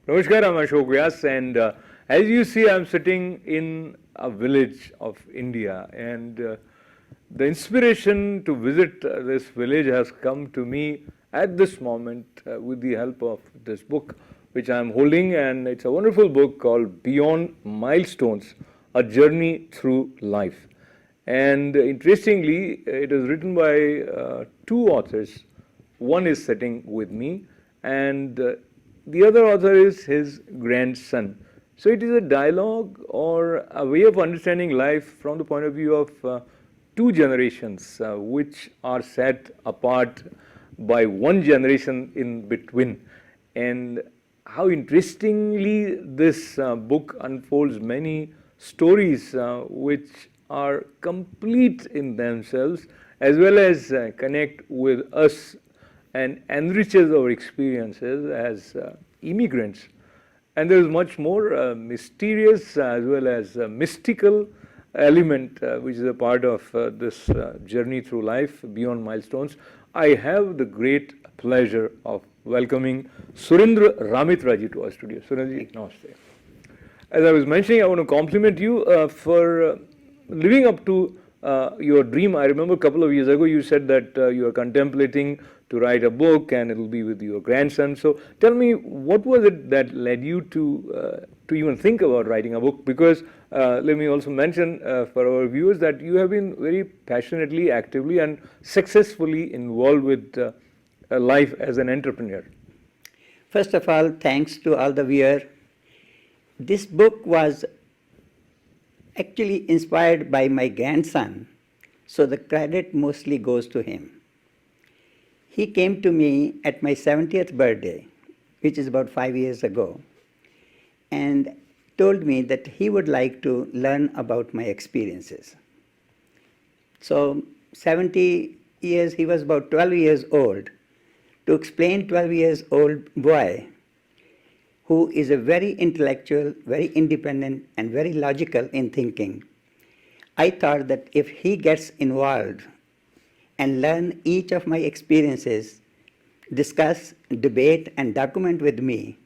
Namaskar, I'm Ashok Vyas, and as you see, I'm sitting in a village of India, and the inspiration to visit this village has come to me at this moment with the help of this book which I'm holding, and it's a wonderful book called Beyond Milestones, A Journey Through Life. And interestingly, it is written by two authors. One is sitting with me, and the other author is his grandson. So it is a dialogue or a way of understanding life from the point of view of two generations which are set apart by one generation in between. And how interestingly this book unfolds many stories which are complete in themselves, as well as connect with us and enriches our experiences as immigrants. And there is much more mysterious as well as mystical element which is a part of this journey through life beyond milestones. I have the great pleasure of welcoming Surendra Ramitraji to our studio. Surendraji, namaste. As I was mentioning, I want to compliment you for living up to your dream. I remember a couple of years ago you said that you are contemplating to write a book and it will be with your grandson. So tell me, what was it that led you to even think about writing a book? Because let me also mention for our viewers that you have been very passionately, actively and successfully involved with life as an entrepreneur. First of all, thanks to all the viewers. This book was actually inspired by my grandson, so the credit mostly goes to him. He came to me at my 70th birthday, which is about 5 years ago, and told me that he would like to learn about my experiences. So 70 years, he was about 12 years old. To explain 12 years old boy who is a very intellectual, very independent and very logical in thinking, I thought that if he gets involved and learn each of my experiences, discuss, debate and document with me,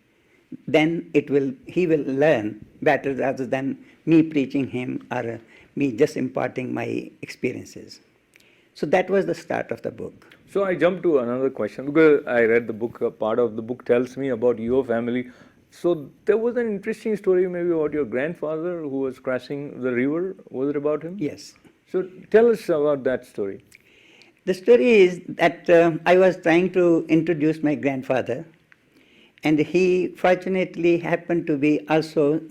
then he will learn better rather than me preaching him or me just imparting my experiences. So that was the start of the book. So I jump to another question because I read the book, part of the book tells me about your family. So there was an interesting story maybe about your grandfather who was crossing the river. Was it about him? Yes. So tell us about that story. The story is that I was trying to introduce my grandfather, and he fortunately happened to be also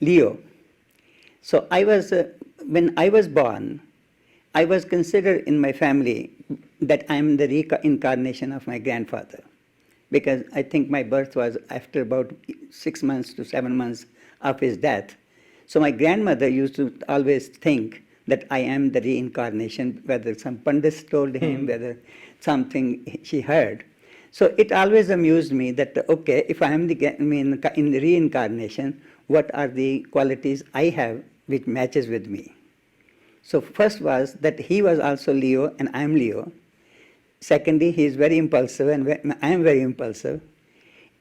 Leo. So when I was born, I was considered in my family that I am the reincarnation of my grandfather, because I think my birth was after about 6 months to 7 months of his death. So my grandmother used to always think that I am the reincarnation, whether some pandits told him, whether something she heard. So it always amused me that, okay, if I am in the reincarnation, what are the qualities I have which matches with me? So first was that he was also Leo and I am Leo. Secondly, he is very impulsive and I am very impulsive.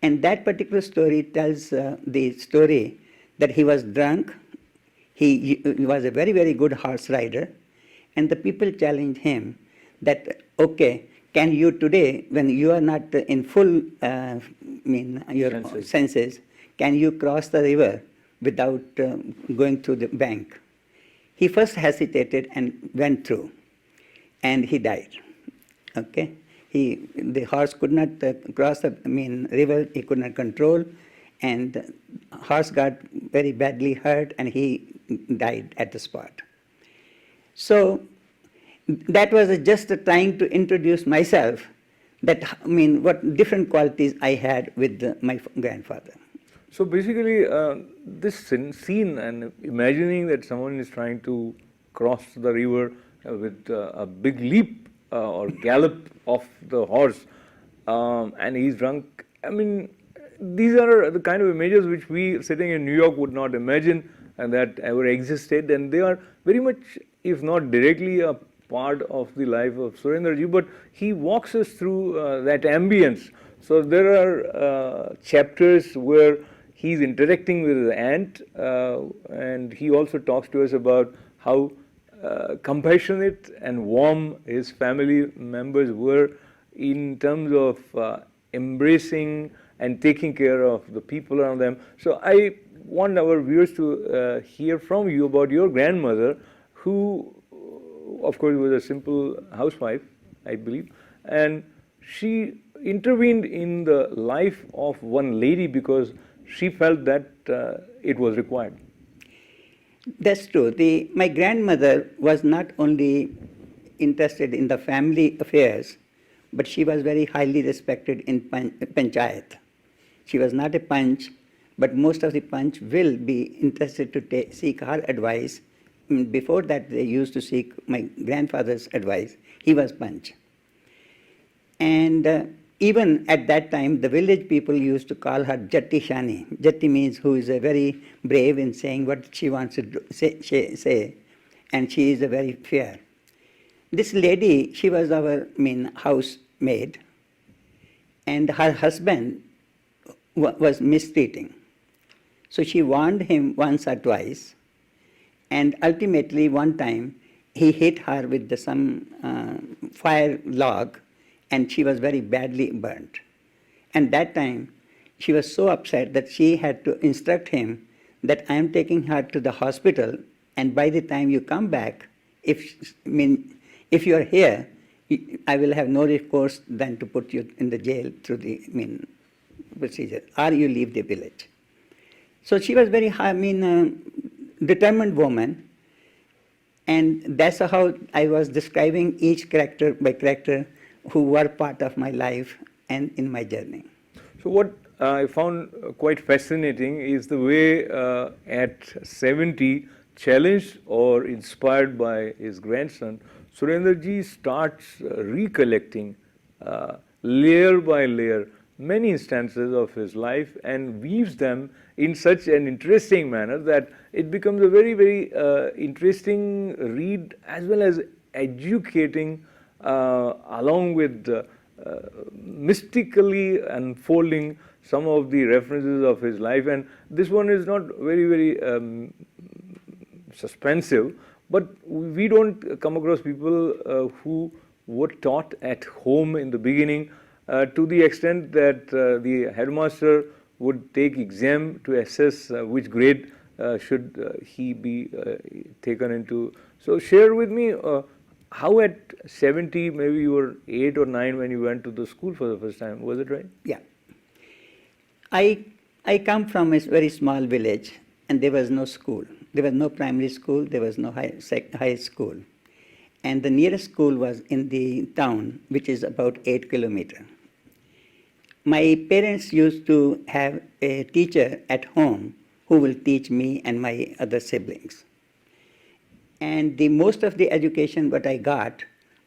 And that particular story tells the story that he was drunk. He was a very, very good horse rider. And the people challenged him that, okay, can you today, when you are not in full your senses, can you cross the river without going through the bank? He first hesitated and went through, and he died. Okay, the horse could not cross the river. He could not control, and the horse got very badly hurt, and he died at the spot. So that was just trying to introduce myself. That what different qualities I had with my grandfather. So basically, this scene and imagining that someone is trying to cross the river with a big leap or gallop of the horse and he's drunk, these are the kind of images which we sitting in New York would not imagine and that ever existed, and they are very much, if not directly, a part of the life of Surendraji, but he walks us through that ambience. So there are chapters where he's interacting with his aunt, and he also talks to us about how compassionate and warm his family members were in terms of embracing and taking care of the people around them. So I want our viewers to hear from you about your grandmother, who, of course, was a simple housewife, I believe, and she intervened in the life of one lady because she felt that it was required. That's true. My grandmother was not only interested in the family affairs, but she was very highly respected in panchayat. She was not a panch, but most of the panch will be interested to seek her advice. Before that, they used to seek my grandfather's advice. He was panch. And even at that time, the village people used to call her Jatti Shani. Jatti means who is a very brave in saying what she wants to say, and she is a very fair. This lady, she was our housemaid, and her husband was mistreating. So she warned him once or twice, and ultimately one time he hit her with some fire log, and she was very badly burnt. And that time she was so upset that she had to instruct him that I am taking her to the hospital, and by the time you come back, if you are here, I will have no recourse than to put you in the jail through the procedure, or you leave the village. So she was very determined woman, and that's how I was describing each character by character who were part of my life and in my journey. So what I found quite fascinating is the way at 70, challenged or inspired by his grandson, Surendraji starts recollecting layer by layer many instances of his life and weaves them in such an interesting manner that it becomes a very, very interesting read as well as educating along with mystically unfolding some of the references of his life. And this one is not very, very suspensive, but we don't come across people who were taught at home in the beginning to the extent that the headmaster would take exam to assess which grade should he be taken into. So share with me how at 70, maybe you were 8 or 9 when you went to the school for the first time, was it right? Yeah. I come from a very small village, and there was no school. There was no primary school, there was no high school. And the nearest school was in the town, which is about 8 kilometers. My parents used to have a teacher at home who will teach me and my other siblings. And most of the education what I got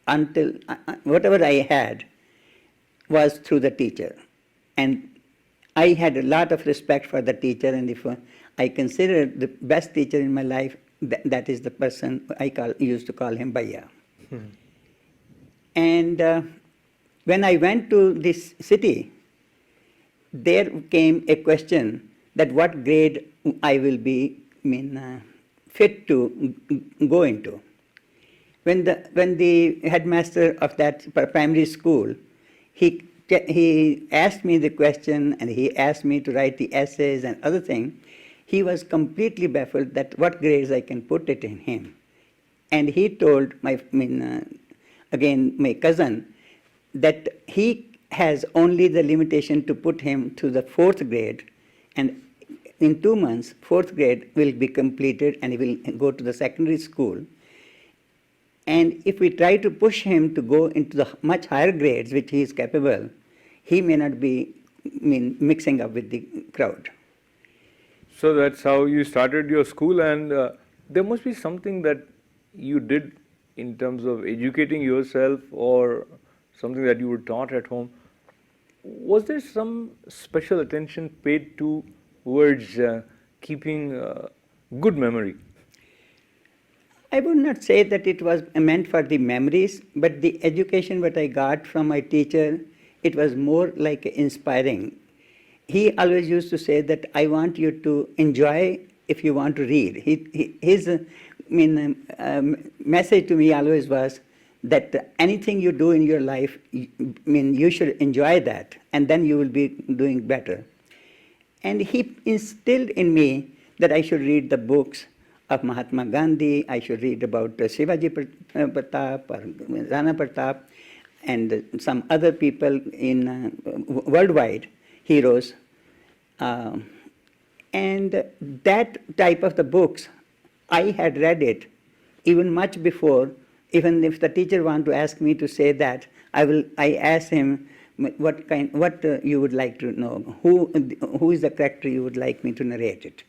until whatever I had was through the teacher. And I had a lot of respect for the teacher, and if I consider the best teacher in my life, that is the person used to call him Bhaiya. And when I went to this city, there came a question that what grade I will be fit to go into. When the headmaster of that primary school, he asked me the question, and he asked me to write the essays and other things, he was completely baffled that what grades I can put it in him. And he told my cousin that he has only the limitation to put him to the 4th grade, and in 2 months, 4th grade will be completed and he will go to the secondary school. And if we try to push him to go into the much higher grades, which he is capable, he may not be mixing up with the crowd. So that's how you started your school, and there must be something that you did in terms of educating yourself or something that you were taught at home. Was there some special attention paid towards keeping good memory? I would not say that it was meant for the memories, but the education that I got from my teacher it was more like inspiring. He always used to say that I want you to enjoy if you want to read. His message to me always was that anything you do in your life, you should enjoy that, and then you will be doing better. And he instilled in me that I should read the books of Mahatma Gandhi, I should read about Shivaji Pratap or Rana Pratap, and some other people in worldwide heroes. And that type of the books, I had read it even much before. Even if the teacher wanted to ask me to say that, I asked him what you would like to know, who is the character you would like me to narrate it.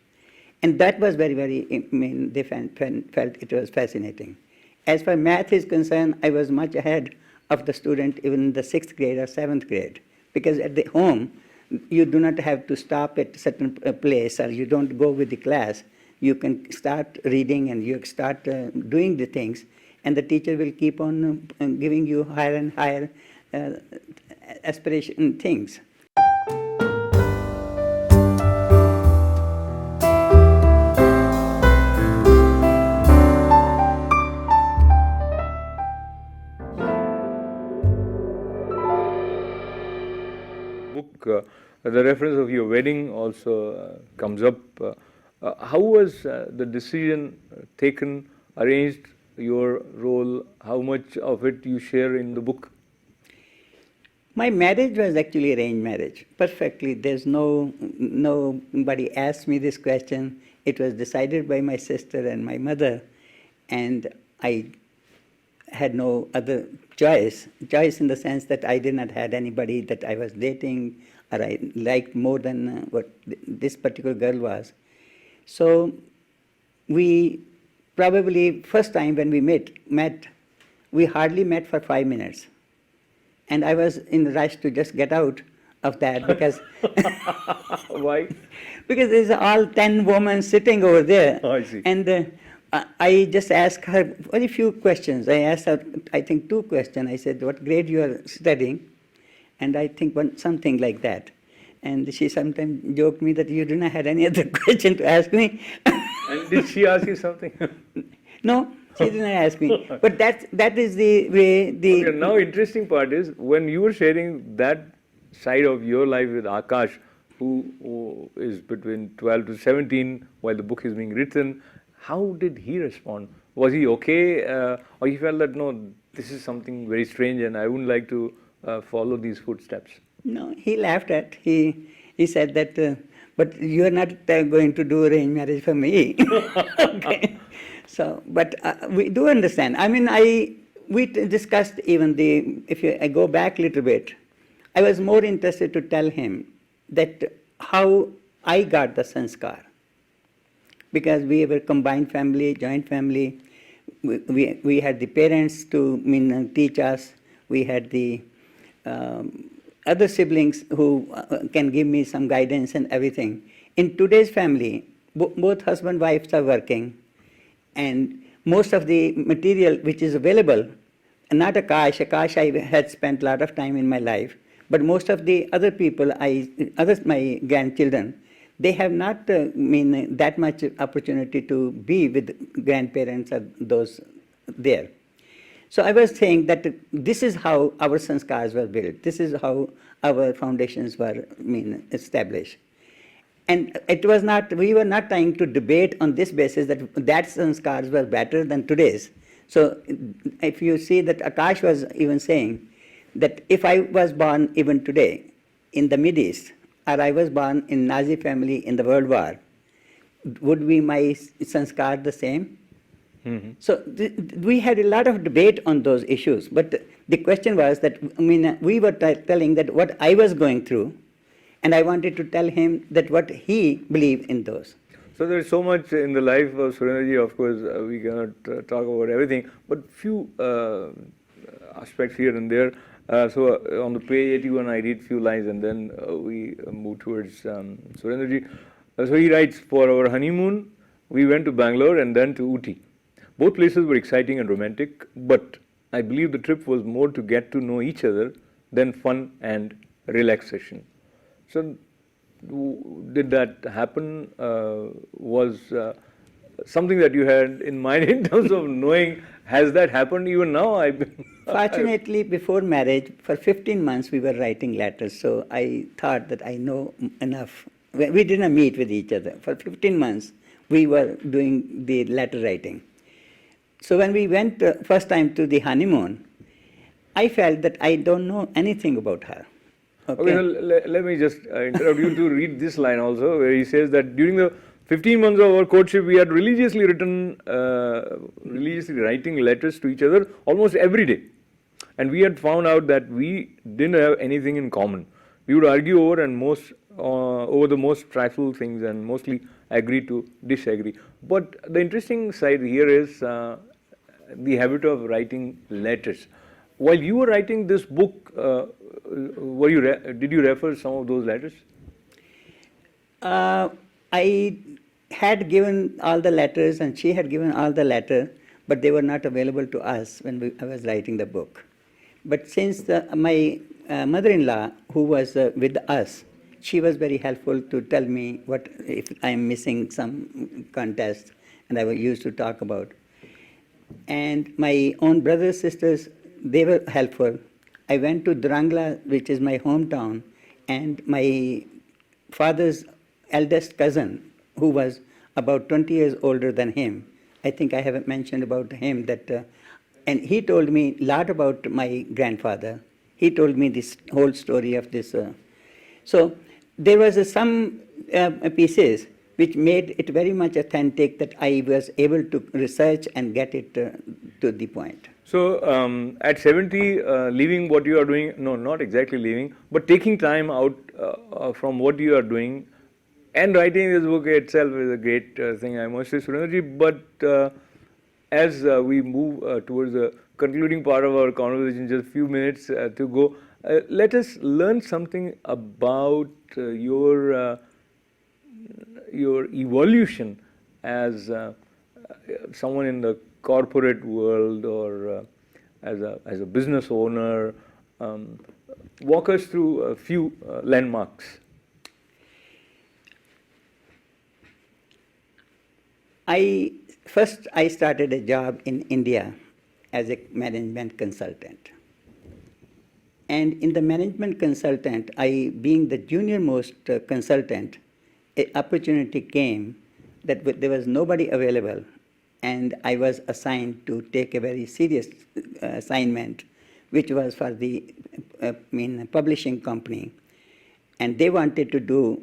And that was very, they felt it was fascinating. As far as math is concerned, I was much ahead of the student even in the 6th grade or 7th grade, because at the home, you do not have to stop at a certain place, or you don't go with the class. You can start reading and you start doing the things, and the teacher will keep on giving you higher and higher aspiration things. Book, the reference of your wedding also comes up. How was the decision taken, arranged, your role? How much of it you share in the book? My marriage was actually arranged marriage, perfectly. There's nobody asked me this question. It was decided by my sister and my mother, and I had no other choice in the sense that I did not have anybody that I was dating or I liked more than what this particular girl was. So we probably, first time when we met, we hardly met for 5 minutes. And I was in a rush to just get out of that because... Why? Because there's all 10 women sitting over there. Oh, I see. And I just asked her very few questions. I asked her, I think, 2 questions. I said, what grade you are studying? And I think something like that. And she sometimes joked me that you do not have any other question to ask me. And did she ask you something? No, she didn't ask me. But that is the way the... Okay, now interesting part is, when you were sharing that side of your life with Akash, who is between 12 to 17 while the book is being written, how did he respond? Was he okay, or he felt that, no, this is something very strange and I wouldn't like to follow these footsteps? No, he laughed at. He said that, but you are not going to do arranged marriage for me. Okay. So, but we do understand. I mean, we discussed even if I go back a little bit, I was more interested to tell him that how I got the sanskar. Because we were combined family, joint family. We had the parents to teach us. We had the other siblings who can give me some guidance and everything. In today's family, both husband and wives are working, and most of the material which is available, not Akash I had spent a lot of time in my life, but most of the other people, my grandchildren, they have not that much opportunity to be with grandparents or those there. So I was saying that this is how our sanskars were built. This is how our foundations were established. And it was not, we were not trying to debate on this basis that sanskars were better than today's. So if you see that Akash was even saying that if I was born even today in the Mideast, or I was born in Nazi family in the World War, would be my sanskar the same? Mm-hmm. So we had a lot of debate on those issues, but the question was that, we were telling that what I was going through, and I wanted to tell him that what he believed in those. So there is so much in the life of Surendraji, of course, we cannot talk about everything, but few aspects here and there. So on the page 81, I read few lines and then we move towards Surendraji. So he writes, for our honeymoon, we went to Bangalore and then to Ooty. Both places were exciting and romantic, but I believe the trip was more to get to know each other then fun and relaxation. So, did that happen? Was something that you had in mind in terms of knowing, has that happened even now? Fortunately, before marriage, for 15 months we were writing letters, so I thought that I know enough. We didn't meet with each other. For 15 months, we were doing the letter writing. So when we went first time to the honeymoon, I felt that I don't know anything about her. Okay, so let me just interrupt you to read this line also, where he says that during the 15 months of our courtship, we had religiously writing letters to each other almost every day. And we had found out that we didn't have anything in common. We would argue over over the most trifle things and mostly agree to disagree. But the interesting side here is the habit of writing letters. While you were writing this book, did you refer some of those letters? I had given all the letters and she had given all the letters, but they were not available to us when I was writing the book. But since my mother-in-law, who was with us, she was very helpful to tell me what if I'm missing some contest, and I used to talk about. And my own brothers, sisters, they were helpful. I went to Durangla, which is my hometown, and my father's eldest cousin, who was about 20 years older than him, I think I haven't mentioned about him that, and he told me a lot about my grandfather. He told me this whole story of this. So there was some pieces which made it very much authentic that I was able to research and get it to the point. So at 70, leaving what you are doing, no, not exactly leaving, but taking time out from what you are doing and writing this book itself is a great thing, I must say, Surendraji. But as we move towards the concluding part of our conversation, just a few minutes to go, let us learn something about your evolution as someone in the corporate world or as a business owner. Walk us through a few landmarks. I started a job in India as a management consultant. And in the management consultant, being the junior most consultant, an opportunity came that there was nobody available, and I was assigned to take a very serious assignment, which was for the publishing company. And they wanted to do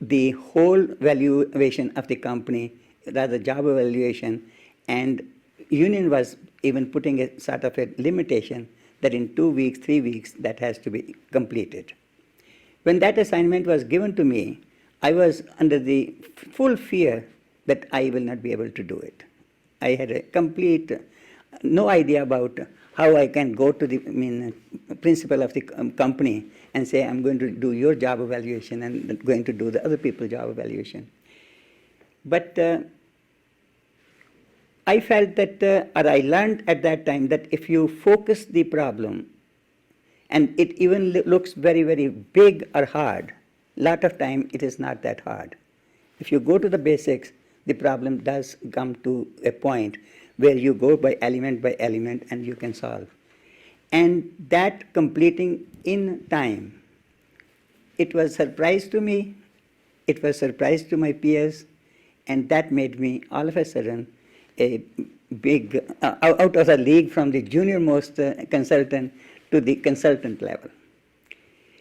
the whole valuation of the company, rather job evaluation, and union was even putting a sort of a limitation that in 2 weeks, 3 weeks, that has to be completed. When that assignment was given to me, I was under the full fear that I will not be able to do it. I had a complete no idea about how I can go to the principal of the company and say, I'm going to do your job evaluation and going to do the other people's job evaluation. But I felt that, or I learned at that time that if you focus the problem, and it even looks very, very big or hard, lot of time it is not that hard. If you go to the basics, the problem does come to a point where you go by element and you can solve. And that completing in time, it was a surprise to me, it was a surprise to my peers, and that made me all of a sudden a big, out of the league from the junior most consultant to the consultant level.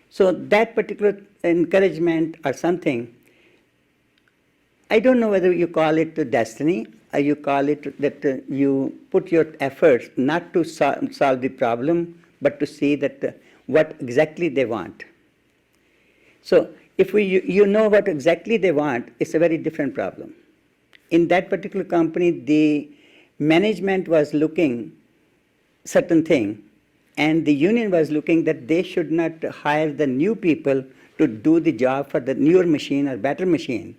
So that particular encouragement or something, I don't know whether you call it destiny or you call it that you put your efforts not to solve the problem, but to see that what exactly they want. So if you know what exactly they want, it's a very different problem. In that particular company, the management was looking certain thing, and the union was looking that they should not hire the new people to do the job for the newer machine or better machine.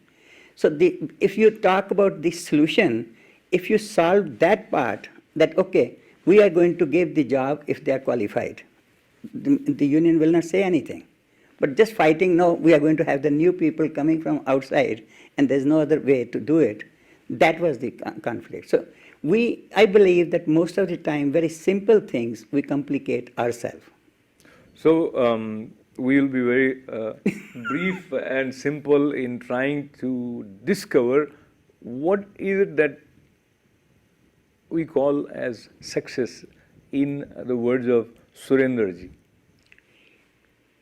So if you talk about the solution, if you solve that part, that okay, we are going to give the job if they are qualified. the union will not say anything. But just fighting, no, we are going to have the new people coming from outside, and there's no other way to do it. That was the conflict. So I believe that most of the time, very simple things, we complicate ourselves. So we'll be very brief and simple in trying to discover what is it that we call as success in the words of Surendraji.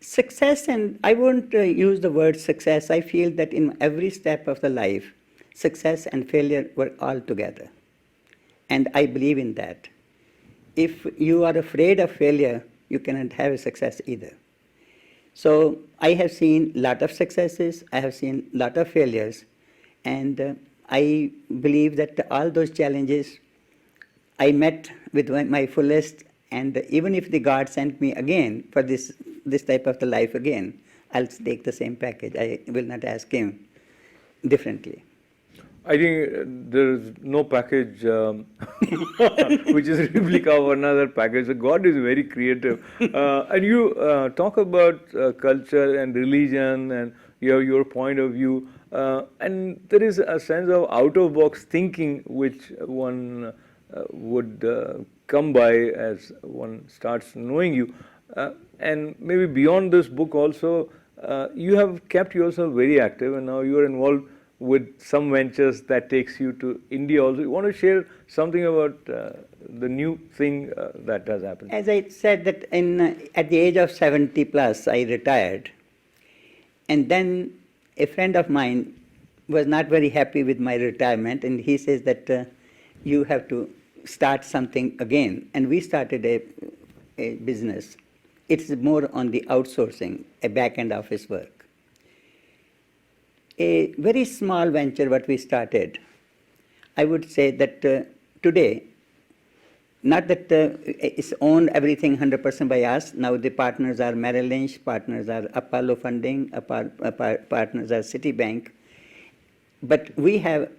Success, and I won't use the word success. I feel that in every step of the life, success and failure were all together. And I believe in that. If you are afraid of failure, you cannot have a success either. So I have seen a lot of successes, I have seen a lot of failures, and I believe that all those challenges I met with my fullest, and even if the God sent me again for this type of the life again, I'll take the same package. I will not ask him differently. I think there is no package which is a replica of another package. So God is very creative. And you talk about culture and religion and your point of view. And there is a sense of out-of-box thinking which one would come by as one starts knowing you. And maybe beyond this book also, you have kept yourself very active, and now you are involved with some ventures that takes you to India also. You want to share something about the new thing that has happened? As I said that at the age of 70 plus, I retired. And then a friend of mine was not very happy with my retirement, and he says that you have to start something again. And we started a business. It's more on the outsourcing, a back-end office work. A very small venture what we started. I would say that today, not that it's owned everything 100% by us. Now the partners are Merrill Lynch, partners are Apollo Funding, partners are Citibank. But we have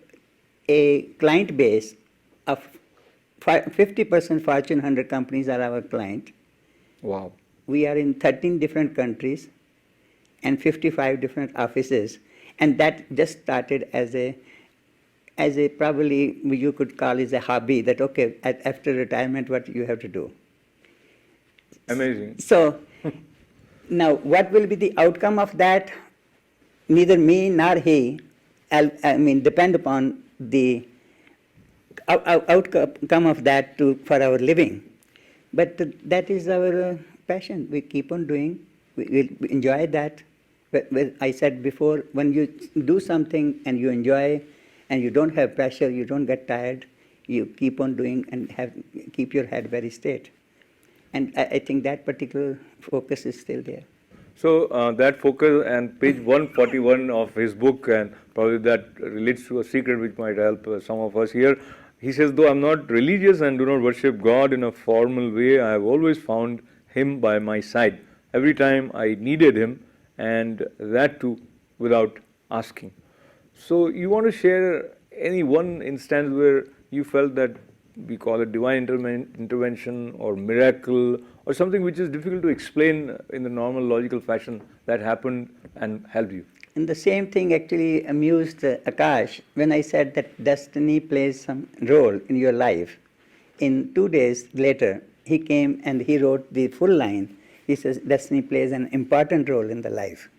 a client base of 50% Fortune 100 companies are our client. Wow. We are in 13 different countries and 55 different offices. And that just started as a probably you could call it a hobby, that okay, after retirement, what you have to do. Amazing. So now what will be the outcome of that? Neither me nor he, depend upon the outcome of that for our living. But that is our passion. We keep on doing. We enjoy that. But I said before, when you do something and you enjoy and you don't have pressure, you don't get tired, you keep on doing and keep your head very straight. And I think that particular focus is still there. So that focus, and page 141 of his book, and probably that relates to a secret which might help some of us here. He says, though I'm not religious and do not worship God in a formal way, I have always found him by my side every time I needed him, and that too without asking. So you want to share any one instance where you felt that we call it divine intervention or miracle or something which is difficult to explain in the normal logical fashion that happened and helped you? And the same thing actually amused Akash when I said that destiny plays some role in your life. In 2 days later, he came and he wrote the full line. He says, destiny plays an important role in the life.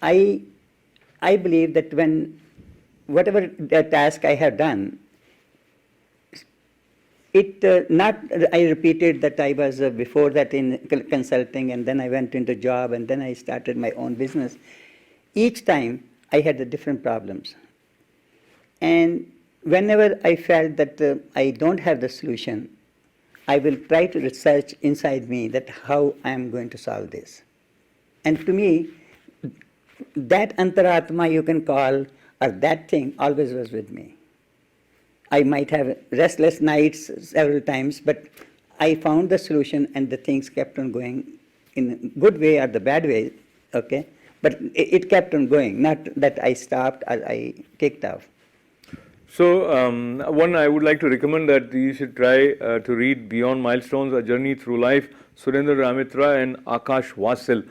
I believe that whatever task I have done, I repeated that I was before that in consulting, and then I went into job, and then I started my own business. Each time I had the different problems. And whenever I felt that I don't have the solution, I will try to research inside me that how I am going to solve this. And to me, that antaratma you can call, or that thing always was with me. I might have restless nights several times, but I found the solution and the things kept on going in a good way or the bad way, okay? But it kept on going, not that I stopped or I kicked off. So, one, I would like to recommend that you should try to read Beyond Milestones, A Journey Through Life Surendra Ramitra and Akash Vasil.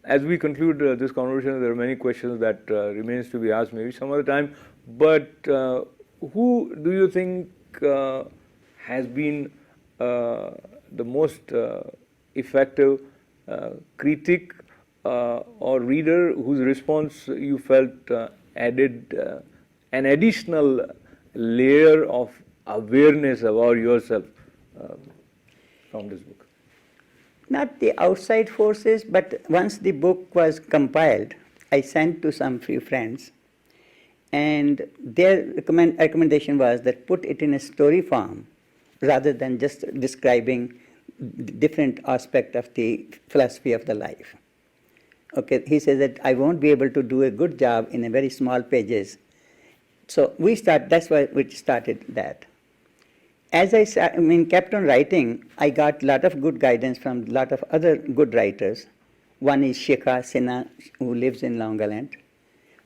As we conclude this conversation, there are many questions that remains to be asked maybe some other time. But who do you think has been the most effective critic or reader whose response you felt added an additional layer of awareness about yourself from this book? Not the outside forces, but once the book was compiled, I sent to some few friends, and their recommendation was that put it in a story form rather than just describing different aspect of the philosophy of the life. Okay, he says that I won't be able to do a good job in a very small pages. So that's why we started that. As I kept on writing, I got a lot of good guidance from a lot of other good writers. One is Shikha Sinha, who lives in Long Island.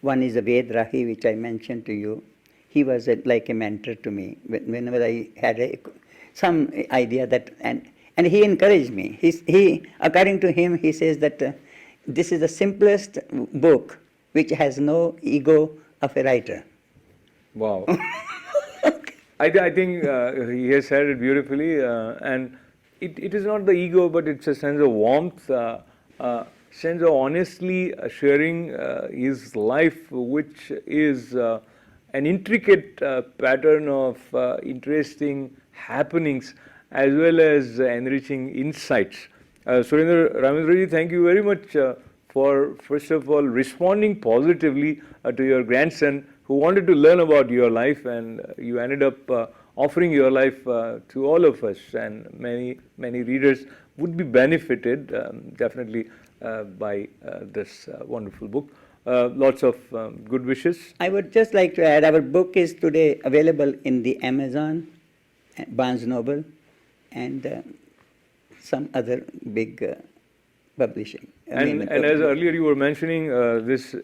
One is Ved Rahi, which I mentioned to you. He was like a mentor to me whenever I had some idea that, and he encouraged me. He, according to him, he says that this is the simplest book which has no ego of a writer. Wow. I think he has said it beautifully, and it is not the ego, but it's a sense of warmth, sense of honestly sharing his life, which is an intricate pattern of interesting happenings as well as enriching insights. Surendra Ramitraji, thank you very much for, first of all, responding positively to your grandson who wanted to learn about your life, and you ended up offering your life to all of us, and many readers would be benefited definitely by this wonderful book. Lots of good wishes. I would just like to add, our book is today available in the Amazon, Barnes Noble, and some other big publishing. And as earlier you were mentioning, this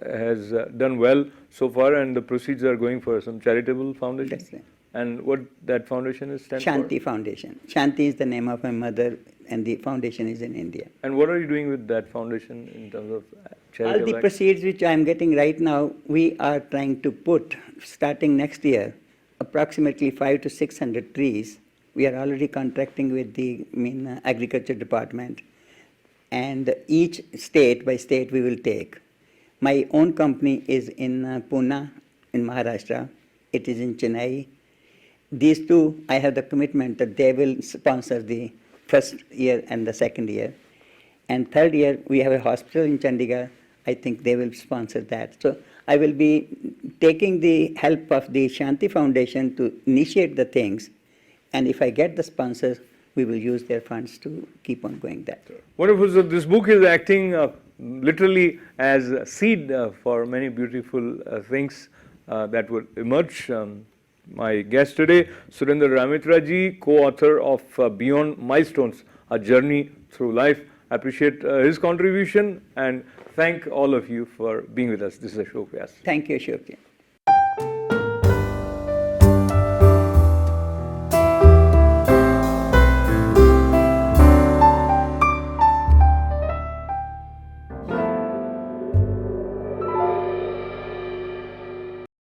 has done well so far, and the proceeds are going for some charitable foundation. That's right. And what that foundation is stand Shanti for? Foundation. Shanti is the name of my mother, and the foundation is in India. And what are you doing with that foundation in terms of All charitable the proceeds which I am getting right now, we are trying to put, starting next year, approximately 500 to 600 trees. We are already contracting with the agriculture department, and each state by state we will take. My own company is in Pune, in Maharashtra. It is in Chennai. These two, I have the commitment that they will sponsor the first year and the second year. And third year, we have a hospital in Chandigarh. I think they will sponsor that. So I will be taking the help of the Shanti Foundation to initiate the things. And if I get the sponsors, we will use their funds to keep on going that. Wonderful. So this book is acting literally as a seed for many beautiful things that will emerge. My guest today, Surendra Ramitraji, co-author of Beyond Milestones, A Journey Through Life. I appreciate his contribution and thank all of you for being with us. This is Ashok Vyas. Thank you, Ashok.